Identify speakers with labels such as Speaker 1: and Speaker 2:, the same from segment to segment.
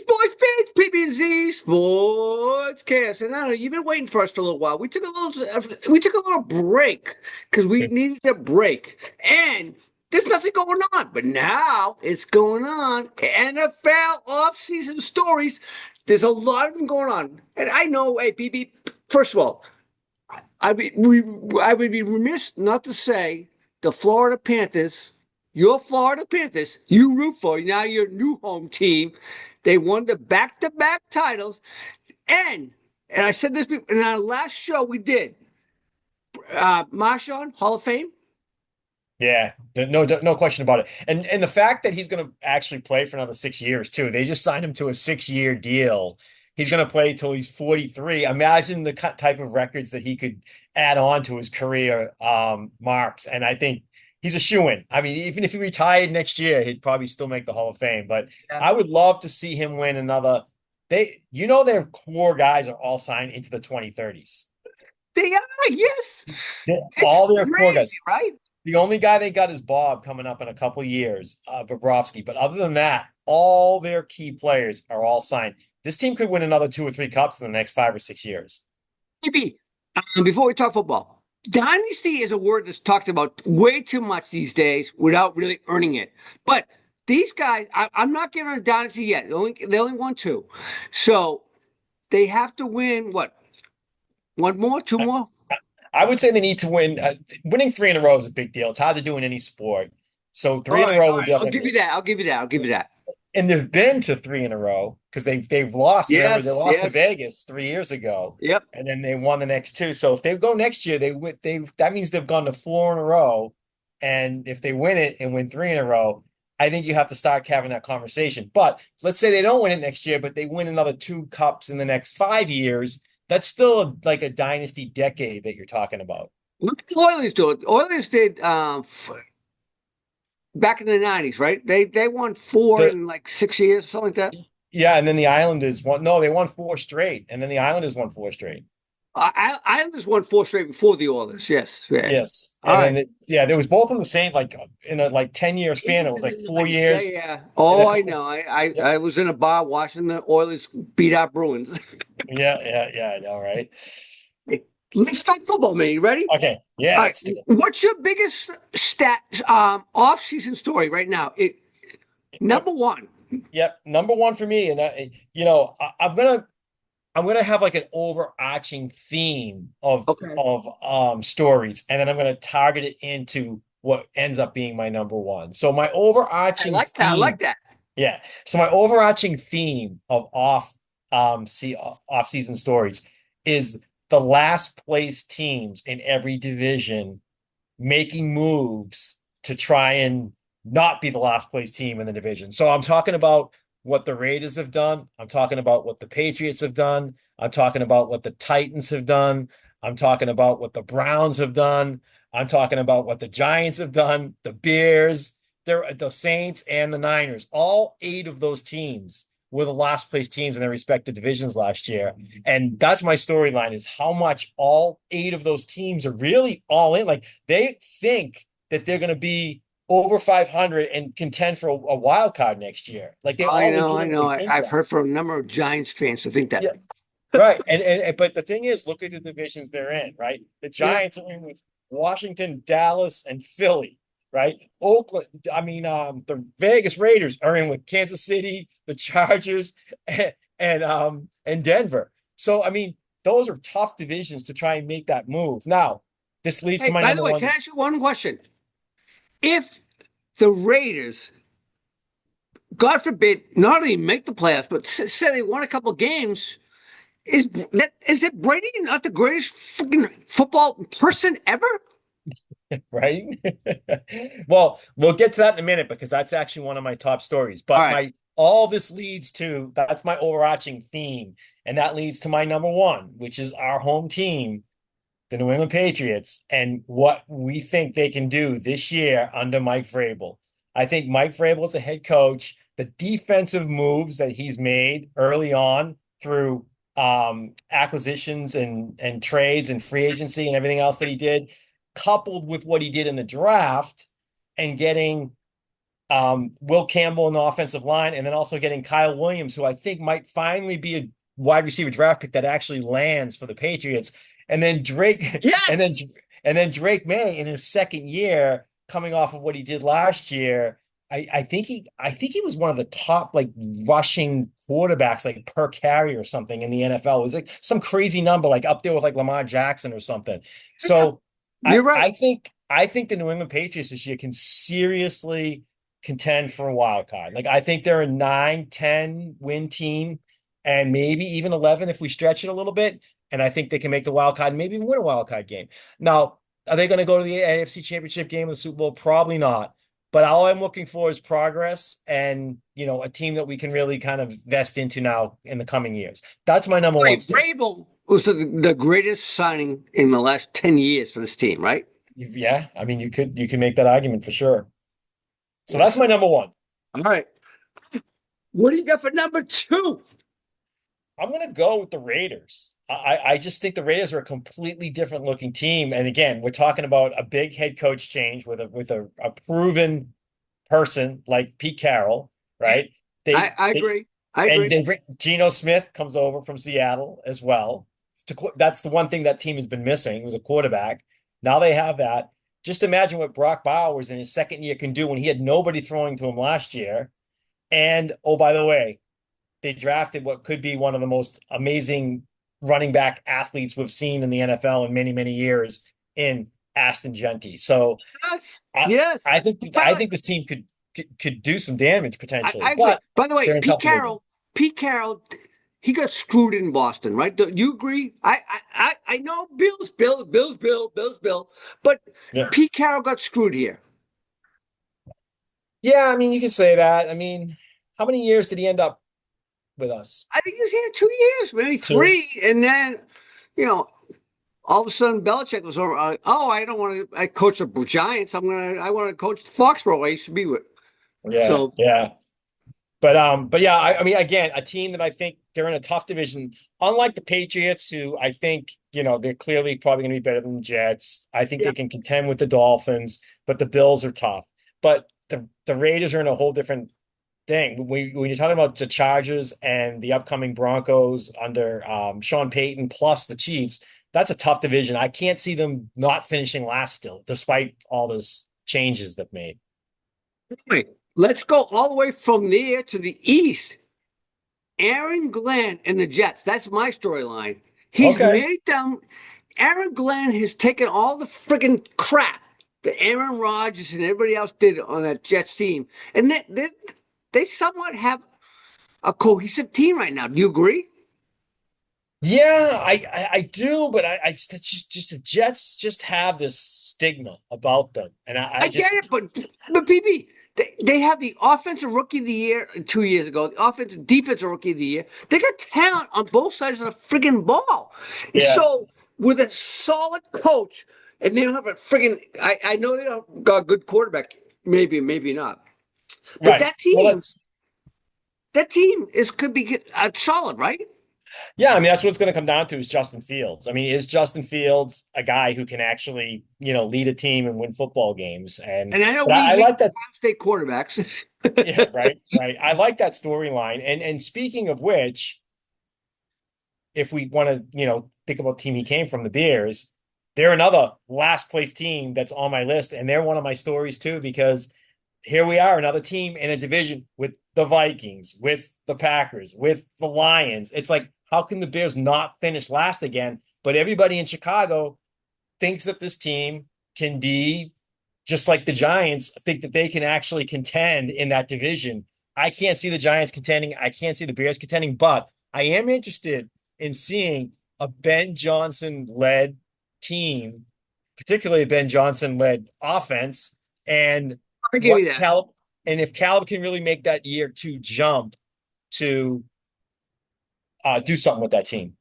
Speaker 1: Sports fans, PBnZ Sportscast, and I know you've been waiting for us for a little while. We took a little break because we needed a break, and there's nothing going on. But now it's going on. NFL offseason stories. There's a lot of them going on, and I know, hey, PB. First of all, I would be remiss not to say the Florida Panthers, your Florida Panthers, you root for now your new home team. They won the back-to-back titles, and I said this in our last show we did. Marshawn, Hall of Fame.
Speaker 2: Yeah, no question about it. And the fact that he's going to actually play for another 6 years too. They just signed him to a 6-year deal. He's going to play till he's 43. Imagine the type of records that he could add on to his career marks. And I think he's a shoo-in. I mean, even if he retired next year, he'd probably still make the Hall of Fame. But
Speaker 1: Yeah.
Speaker 2: I would love to see him win another. Their core guys are all signed into the 2030s.
Speaker 1: They are, yes. It's
Speaker 2: All their core
Speaker 1: crazy,
Speaker 2: guys.
Speaker 1: right?
Speaker 2: The only guy they got is Bob coming up in a couple years, Bobrovsky. But other than that, all their key players are all signed. This team could win another 2 or 3 cups in the next 5 or 6 years.
Speaker 1: Maybe. Before we talk football, dynasty is a word that's talked about way too much these days without really earning it. But these guys, I'm not giving a dynasty yet. They only won two, so they have to win what? One more, two
Speaker 2: I,
Speaker 1: more?
Speaker 2: I would say they need to win. Winning three in a row is a big deal. It's hard to do in any sport. So
Speaker 1: All
Speaker 2: three in a
Speaker 1: right,
Speaker 2: row
Speaker 1: all
Speaker 2: would
Speaker 1: right. I'll give you
Speaker 2: definitely.
Speaker 1: that. I'll give you that. I'll give you that.
Speaker 2: And they've been to three in a row because they've lost. Remember, they
Speaker 1: Yes,
Speaker 2: lost to
Speaker 1: yes.
Speaker 2: Vegas 3 years ago,
Speaker 1: Yep.
Speaker 2: and then they won the next two. So if they go next year, that means they've gone to four in a row. And if they win it and win three in a row, I think you have to start having that conversation. But let's say they don't win it next year, but they win another 2 cups in the next 5 years. That's still like a dynasty decade that you're talking about.
Speaker 1: Look at the Oilers do it. Oilers did back in the '90s, right? They won four
Speaker 2: The
Speaker 1: in like 6 years, something like that.
Speaker 2: Yeah, and then the Islanders won. No, they won four straight, and then the Islanders won four straight.
Speaker 1: Islanders won four straight before the Oilers. Yes. Yeah.
Speaker 2: Yes,
Speaker 1: All
Speaker 2: and
Speaker 1: right.
Speaker 2: then yeah, there was both in the same like in a like 10 year span. It
Speaker 1: Even
Speaker 2: was
Speaker 1: in
Speaker 2: like
Speaker 1: the
Speaker 2: four
Speaker 1: 90s. Yeah,
Speaker 2: years
Speaker 1: yeah.
Speaker 2: and a
Speaker 1: Oh, I
Speaker 2: couple.
Speaker 1: know. I,
Speaker 2: Yeah,
Speaker 1: I was in a bar watching the Oilers beat out Bruins.
Speaker 2: yeah. I know, right?
Speaker 1: Let's talk football, man. You ready?
Speaker 2: Okay, yeah,
Speaker 1: All right.
Speaker 2: let's do
Speaker 1: What's your biggest off-season story right now?
Speaker 2: it.
Speaker 1: Number one.
Speaker 2: Yep, number one for me, and I'm gonna have like an overarching theme
Speaker 1: Okay.
Speaker 2: of stories, and then I'm gonna target it into what ends up being my number one. So my
Speaker 1: I
Speaker 2: overarching
Speaker 1: like that. I like
Speaker 2: theme,
Speaker 1: that.
Speaker 2: yeah. So my overarching theme of off season stories is the last place teams in every division making moves to try and not be the last place team in the division. So I'm talking about what the Raiders have done. I'm talking about what the Patriots have done. I'm talking about what the Titans have done. I'm talking about what the Browns have done. I'm talking about what the Giants have done, the Bears, the Saints, and the Niners. All eight of those teams were the last place teams in their respective divisions last year. And that's my storyline is how much all eight of those teams are really all in. Like they think that they're going to be over 500 and contend for a wild card next year. Like they
Speaker 1: I
Speaker 2: all
Speaker 1: know. I know.
Speaker 2: legitimately think
Speaker 1: I've
Speaker 2: that.
Speaker 1: heard from a number of Giants fans to think that.
Speaker 2: Yeah. Right. But the thing is, look at the divisions they're in, right? The
Speaker 1: Yeah.
Speaker 2: Giants are in with Washington, Dallas, and Philly, right? Oakland, the Vegas Raiders are in with Kansas City, the Chargers, and Denver. So I mean, those are tough divisions to try and make that move. Now, this leads to
Speaker 1: Hey,
Speaker 2: my
Speaker 1: by the
Speaker 2: number
Speaker 1: way, can
Speaker 2: one.
Speaker 1: I ask you one question? If the Raiders, God forbid, not only make the playoffs, but say they won a couple games, is it Brady not the greatest freaking football person ever?
Speaker 2: Right? Well, we'll get to that in a minute because that's actually one of my top stories.
Speaker 1: All
Speaker 2: But
Speaker 1: right.
Speaker 2: my all this leads to that's my overarching theme, and that leads to my number one, which is our home team, the New England Patriots, and what we think they can do this year under Mike Vrabel. I think Mike Vrabel is a head coach. The defensive moves that he's made early on through acquisitions and trades and free agency and everything else that he did, coupled with what he did in the draft and getting Will Campbell in the offensive line, and then also getting Kyle Williams, who I think might finally be a wide receiver draft pick that actually lands for the Patriots. And then Drake,
Speaker 1: Yes.
Speaker 2: and then Drake May in his second year, coming off of what he did last year. I think he was one of the top like rushing quarterbacks like per carry or something in the NFL. It was like some crazy number, like up there with like Lamar Jackson or something.
Speaker 1: Yeah,
Speaker 2: So
Speaker 1: you're right.
Speaker 2: I think the New England Patriots this year can seriously contend for a wild card. Like I think they're a 9, 10 win team and maybe even 11 if we stretch it a little bit. And I think they can make the wild card, maybe even win a wild card game. Now, are they going to go to the AFC Championship game of the Super Bowl? Probably not. But all I'm looking for is progress and, a team that we can really kind of vest into now in the coming years. That's my number one
Speaker 1: Wait,
Speaker 2: stick.
Speaker 1: Vrabel was the greatest signing in the last 10 years for this team, right?
Speaker 2: Yeah, I mean you can make that argument for sure. So
Speaker 1: Yeah.
Speaker 2: that's my number one.
Speaker 1: All right. What do you got for number two?
Speaker 2: I'm gonna go with the Raiders. I just think the Raiders are a completely different looking team. And again, we're talking about a big head coach change with a proven person like Pete Carroll, right?
Speaker 1: I agree. I
Speaker 2: And
Speaker 1: agree.
Speaker 2: they bring Geno Smith comes over from Seattle as well. That's the one thing that team has been missing was a quarterback. Now they have that. Just imagine what Brock Bowers in his second year can do when he had nobody throwing to him last year. And oh, by the way, they drafted what could be one of the most amazing running back athletes we've seen in the NFL in many, many years in Aston Genty. So
Speaker 1: Yes.
Speaker 2: I
Speaker 1: Yes. By the
Speaker 2: I
Speaker 1: way,
Speaker 2: think this team could do some damage potentially,
Speaker 1: I agree.
Speaker 2: but
Speaker 1: By the way,
Speaker 2: they're in tough division.
Speaker 1: Pete Carroll, he got screwed in Boston, right? Do you agree? I know Bills, Bill, but
Speaker 2: Yeah.
Speaker 1: Pete Carroll got screwed here.
Speaker 2: Yeah, I mean, you can say that. I mean, how many years did he end up with us?
Speaker 1: I think he was here 2 years, maybe
Speaker 2: Two.
Speaker 1: three, and then, you know, all of a sudden Belichick was over. I don't want to. I coach the Giants. I want to coach Foxborough. I used to be with.
Speaker 2: Yeah,
Speaker 1: So
Speaker 2: yeah. But yeah, I mean, again, a team that I think they're in a tough division, unlike the Patriots, who I think, they're clearly probably going to be better than the Jets. I think
Speaker 1: yeah,
Speaker 2: they can contend with the Dolphins, but the Bills are tough. But the Raiders are in a whole different thing. When you're talking about the Chargers and the upcoming Broncos under Sean Payton plus the Chiefs, that's a tough division. I can't see them not finishing last still, despite all those changes they've made.
Speaker 1: wait, let's go all the way from there to the east. Aaron Glenn and the Jets. That's my storyline. He's
Speaker 2: Okay.
Speaker 1: made them. Aaron Glenn has taken all the friggin' crap that Aaron Rodgers and everybody else did on that Jets team, and they somewhat have a cohesive team right now. Do you agree?
Speaker 2: Yeah, I do, but I just it's just the Jets just have this stigma about them, and I
Speaker 1: I get
Speaker 2: just
Speaker 1: it, but PB, they have the offensive rookie of the year 2 years ago, the offensive defensive rookie of the year. They got talent on both sides of the friggin' ball.
Speaker 2: yeah,
Speaker 1: So with a solid coach, and they don't have a friggin' I know they don't got a good quarterback, maybe not. But
Speaker 2: right. Well,
Speaker 1: that team is could be solid, right?
Speaker 2: yeah. I mean, that's what it's going to come down to is Justin Fields. I mean, is Justin Fields a guy who can actually lead a team and win football games?
Speaker 1: And I know
Speaker 2: But
Speaker 1: we
Speaker 2: I
Speaker 1: hate
Speaker 2: like that.
Speaker 1: Ohio State quarterbacks.
Speaker 2: Yeah, right, right. I like that storyline. And speaking of which, if we want to think about the team he came from, the Bears, they're another last place team that's on my list, and they're one of my stories too because here we are, another team in a division with the Vikings, with the Packers, with the Lions. It's like, how can the Bears not finish last again? But everybody in Chicago thinks that this team can be just like the Giants, think that they can actually contend in that division. I can't see the Giants contending. I can't see the Bears contending, but I am interested in seeing a Ben Johnson led team, particularly a Ben Johnson led offense, and
Speaker 1: I give
Speaker 2: what
Speaker 1: you that.
Speaker 2: Caleb and if Caleb can really make that year two jump to do something with that team.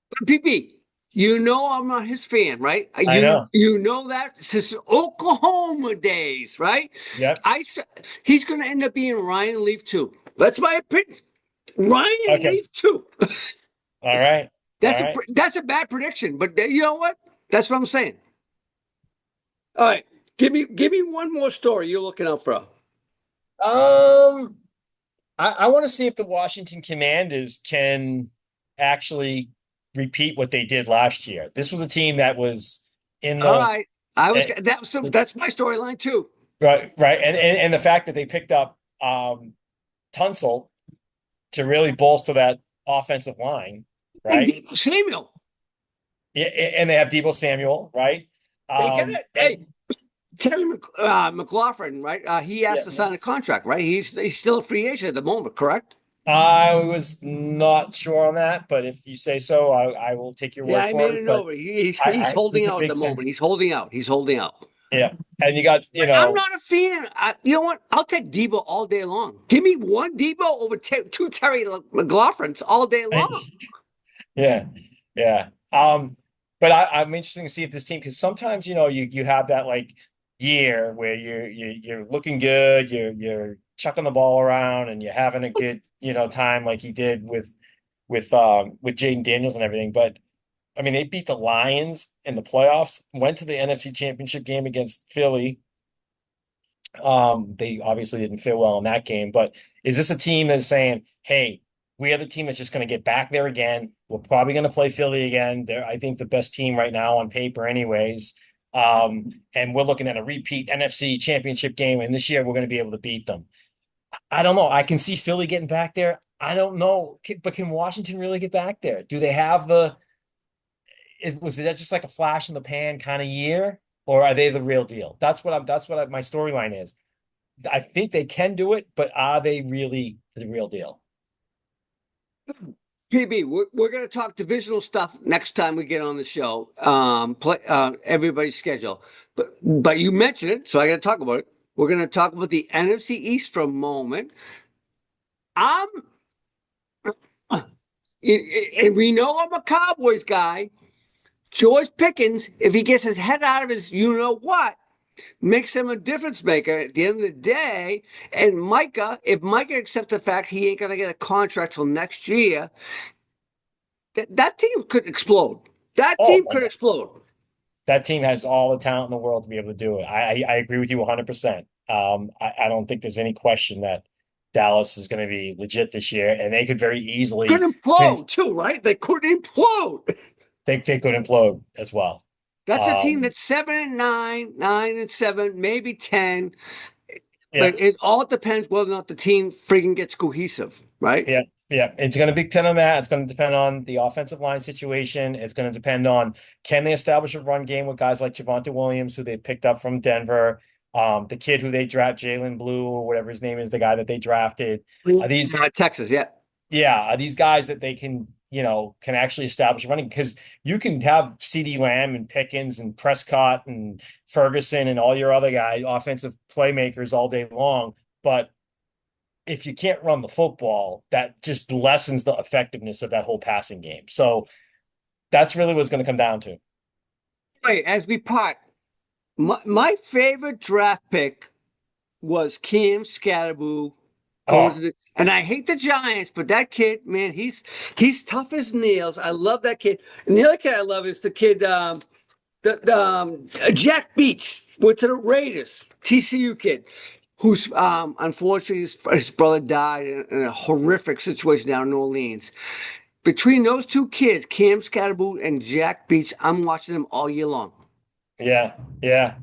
Speaker 1: But PP, you know I'm not his fan, right?
Speaker 2: I know.
Speaker 1: You know that since Oklahoma days, right?
Speaker 2: Yep.
Speaker 1: He's going to end up being Ryan Leaf too. That's my opinion. Ryan
Speaker 2: Okay.
Speaker 1: Leaf too.
Speaker 2: All right. All right.
Speaker 1: That's a bad prediction, but you know what? That's what I'm saying. All right, give me one more story you're looking out for.
Speaker 2: Um, I want to see if the Washington Commanders can actually repeat what they did last year. This was a team that was in
Speaker 1: All
Speaker 2: the,
Speaker 1: right.
Speaker 2: eh, the
Speaker 1: That's my storyline too.
Speaker 2: right, and the fact that they picked up Tunsil to really bolster that offensive line,
Speaker 1: And
Speaker 2: right?
Speaker 1: Deebo Samuel.
Speaker 2: Yeah, and they have Deebo Samuel, right?
Speaker 1: They get it.
Speaker 2: And
Speaker 1: Hey, McLaughlin, right? He has
Speaker 2: yeah,
Speaker 1: to sign a contract, right? He's still a free agent at the moment, correct?
Speaker 2: I was not sure on that, but if you say so, I will take your
Speaker 1: Yeah,
Speaker 2: word
Speaker 1: I
Speaker 2: for
Speaker 1: made
Speaker 2: it.
Speaker 1: it
Speaker 2: But
Speaker 1: over. He's holding
Speaker 2: he's a
Speaker 1: out at
Speaker 2: big
Speaker 1: the
Speaker 2: center.
Speaker 1: moment. He's holding out. He's holding out.
Speaker 2: Yeah, and you got
Speaker 1: But I'm not a fan. You know what? I'll take Debo all day long. Give me one Debo over two Terry McLaughlins all day long.
Speaker 2: yeah, yeah. But I'm interested to see if this team, because sometimes you have that like year where you're looking good, you're chucking the ball around, and you're having a good time like he did with Jaden Daniels and everything. But I mean, they beat the Lions in the playoffs, went to the NFC Championship game against Philly. They obviously didn't feel well in that game, but is this a team that's saying, "Hey, we are the team that's just going to get back there again. We're probably going to play Philly again. They're, I think, the best team right now on paper, anyways. And we're looking at a repeat NFC Championship game, and this year we're going to be able to beat them." I don't know. I can see Philly getting back there. I don't know, but can Washington really get back there? Do they have the? Was that just like a flash in the pan kind of year, or are they the real deal? My storyline is. I think they can do it, but are they really the real deal?
Speaker 1: PB, we're going to talk divisional stuff next time we get on the show. Play everybody's schedule, but you mentioned it, so I got to talk about it. We're going to talk about the NFC East for a moment. I'm, and we know I'm a Cowboys guy. George Pickens, if he gets his head out of his, you know what, makes him a difference maker at the end of the day. And Micah, if Micah accepts the fact he ain't going to get a contract till next year, that team could explode. That
Speaker 2: Oh
Speaker 1: team
Speaker 2: my
Speaker 1: could
Speaker 2: God.
Speaker 1: explode.
Speaker 2: That team has all the talent in the world to be able to do it. I agree with you 100%. I don't think there's any question that Dallas is going to be legit this year, and they could very
Speaker 1: Could
Speaker 2: easily
Speaker 1: implode too, right? They could implode.
Speaker 2: they could implode as well.
Speaker 1: That's a team
Speaker 2: Um,
Speaker 1: that's 7-9, 9-7, maybe 10.
Speaker 2: yeah,
Speaker 1: But it all depends whether or not the team freaking gets cohesive, right?
Speaker 2: yeah, yeah. It's going to depend on that. It's going to depend on the offensive line situation. It's going to depend on can they establish a run game with guys like Javonte Williams, who they picked up from Denver, the kid who they draft, Jalen Blue or whatever his name is, the guy that they drafted. Are these
Speaker 1: Texas, yeah.
Speaker 2: Yeah, are these guys that they can actually establish running? Because you can have CeeDee Lamb and Pickens and Prescott and Ferguson and all your other guys, offensive playmakers all day long. But if you can't run the football, that just lessens the effectiveness of that whole passing game. So that's really what it's going to come down to.
Speaker 1: Wait, as we part, my favorite draft pick was Cam Scatterboo going to
Speaker 2: Oh,
Speaker 1: the, and I hate the Giants, but that kid, man, he's tough as nails. I love that kid. And the other kid I love is the kid, Jack Beach went to the Raiders, TCU kid, who's unfortunately his brother died in a horrific situation down in New Orleans. Between those two kids, Cam Scatterboo and Jack Beach, I'm watching them all year long.
Speaker 2: yeah, yeah,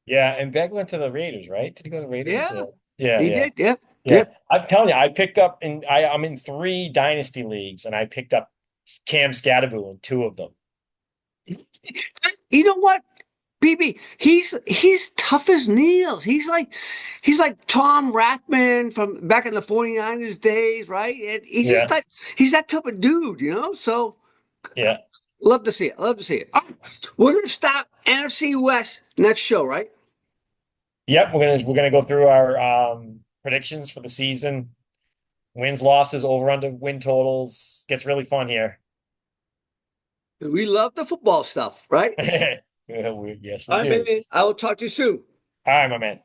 Speaker 2: yeah. And Beck went to the Raiders, right? Did he go to the Raiders?
Speaker 1: Yeah,
Speaker 2: Yeah,
Speaker 1: he
Speaker 2: yeah.
Speaker 1: did. Yep,
Speaker 2: Yeah,
Speaker 1: yep.
Speaker 2: I'm telling you, I'm in three dynasty leagues, and I picked up Cam Scatterboo in two of them.
Speaker 1: You know what? BB, he's tough as nails. He's like Tom Rathman from back in the 49ers days, right? And he's just
Speaker 2: Yeah,
Speaker 1: like he's that type of dude, you know? So
Speaker 2: yeah,
Speaker 1: love to see it. Love to see it. All right, we're gonna stop NFC West next show, right?
Speaker 2: yep. We're gonna go through our predictions for the season, wins, losses, over under win totals. Gets really fun here.
Speaker 1: We love the football stuff, right?
Speaker 2: Yes, we
Speaker 1: All right,
Speaker 2: do.
Speaker 1: baby. I will talk to you soon.
Speaker 2: All right, my man.